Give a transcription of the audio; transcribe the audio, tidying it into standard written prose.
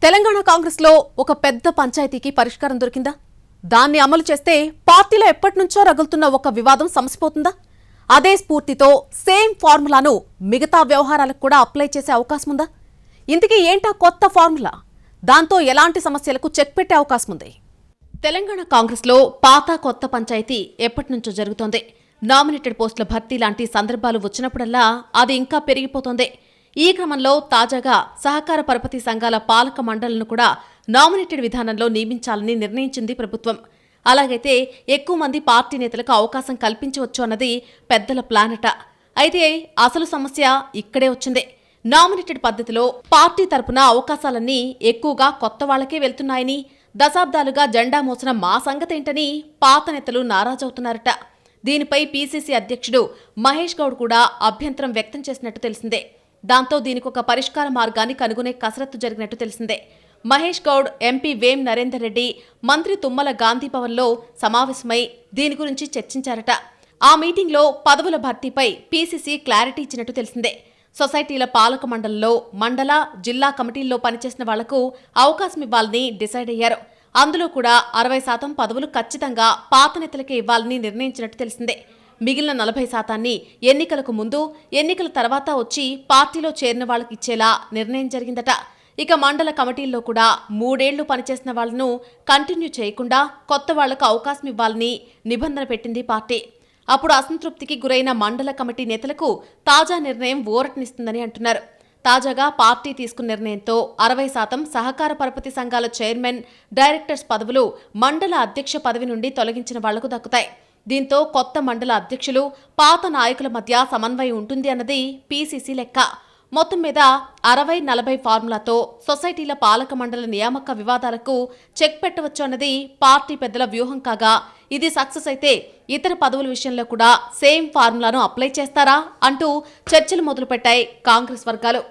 తెలంగాణ కాంగ్రెస్ లో ఒక పెద్ద పంచాయతీకి పరిష్కారం దొరికిందా? దాన్ని అమలు చేస్తే పార్టీలో ఎప్పటినుంచో రగులుతున్న ఒక వివాదం సమసిపోతుందా? అదే స్ఫూర్తితో సేమ్ ఫార్ములాను మిగతా వ్యవహారాలకు కూడా అప్లై చేసే అవకాశం ఉందా? ఇంతకీ ఏంటా కొత్త ఫార్ములా? దాంతో ఎలాంటి సమస్యలకు చెక్ పెట్టే అవకాశం ఉంది? తెలంగాణ కాంగ్రెస్ లో పాత కొత్త పంచాయతీ ఎప్పటినుంచో జరుగుతోంది. నామినేటెడ్ పోస్టుల భర్తీ లాంటి సందర్భాలు వచ్చినప్పుడల్లా అది ఇంకా పెరిగిపోతోంది. ఈ క్రమంలో తాజాగా సహకార పరపతి సంఘాల పాలక మండళ్లను కూడా నామినేటెడ్ విధానంలో నియమించాలని నిర్ణయించింది ప్రభుత్వం. అలాగైతే ఎక్కువ మంది పార్టీ నేతలకు అవకాశం కల్పించవచ్చు అన్నది పెద్దల ప్లానట. అయితే అసలు సమస్య ఇక్కడే వచ్చింది. నామినేటెడ్ పద్ధతిలో పార్టీ తరపున అవకాశాలన్నీ ఎక్కువగా కొత్త వాళ్లకే వెళ్తున్నాయని, దశాబ్దాలుగా జెండా మోసిన మా సంగతేంటని పాత నేతలు నారాజవుతున్నారట. దీనిపై పీసీసీ అధ్యక్షుడు మహేష్ గౌడ్ కూడా అభ్యంతరం వ్యక్తం చేసినట్టు తెలిసిందే. దాంతో దీనికొక పరిష్కార మార్గాన్ని కనుగొనే కసరత్తు జరిగినట్టు తెలిసిందే. మహేష్ గౌడ్, ఎంపీ వేం నరేందర్ రెడ్డి, మంత్రి తుమ్మల గాంధీ భవన్లో సమావేశమై దీని గురించి చర్చించారట. ఆ మీటింగ్లో పదవుల భర్తీపై పీసీసీ క్లారిటీ ఇచ్చినట్టు తెలిసిందే. సొసైటీల పాలక మండలిలో మండల, జిల్లా కమిటీల్లో పనిచేసిన వాళ్లకు అవకాశం ఇవ్వాలని డిసైడ్ అయ్యారు. అందులో కూడా 60% పదవులు ఖచ్చితంగా పాత నేతలకే ఇవ్వాలని నిర్ణయించినట్టు తెలిసిందే. మిగిలిన 40% ఎన్నికలకు ముందు, ఎన్నికల తర్వాత వచ్చి పార్టీలో చేరిన వాళ్ళకి ఇచ్చేలా నిర్ణయం జరిగిందట. ఇక మండల కమిటీల్లో కూడా 3 ఏళ్లు పనిచేసిన వాళ్లను కంటిన్యూ చేయకుండా కొత్త వాళ్లకు అవకాశం ఇవ్వాలని నిబంధన పెట్టింది పార్టీ. అప్పుడు అసంతృప్తికి గురైన మండల కమిటీ నేతలకు తాజా నిర్ణయం ఊరటనిస్తుందని అంటున్నారు. తాజాగా పార్టీ తీసుకున్న నిర్ణయంతో 60% సహకార పరపతి సంఘాల చైర్మన్, డైరెక్టర్స్ పదవులు మండల అధ్యక్ష పదవి నుండి తొలగించిన వాళ్లకు దక్కుతాయి. దీంతో కొత్త మండల అధ్యక్షులు, పాత నాయకుల మధ్య సమన్వయం ఉంటుంది అన్నది పీసీసీ లెక్క. మొత్తం మీద 60-40 ఫార్ములాతో సొసైటీల పాలక మండలి నియామక వివాదాలకు చెక్ పెట్టవచ్చు అన్నది పార్టీ పెద్దల వ్యూహం కాగా, ఇది సక్సెస్ అయితే ఇతర పదవుల విషయంలో కూడా సేమ్ ఫార్ములాను అప్లై చేస్తారా అంటూ చర్చలు మొదలుపెట్టాయి కాంగ్రెస్ వర్గాలు.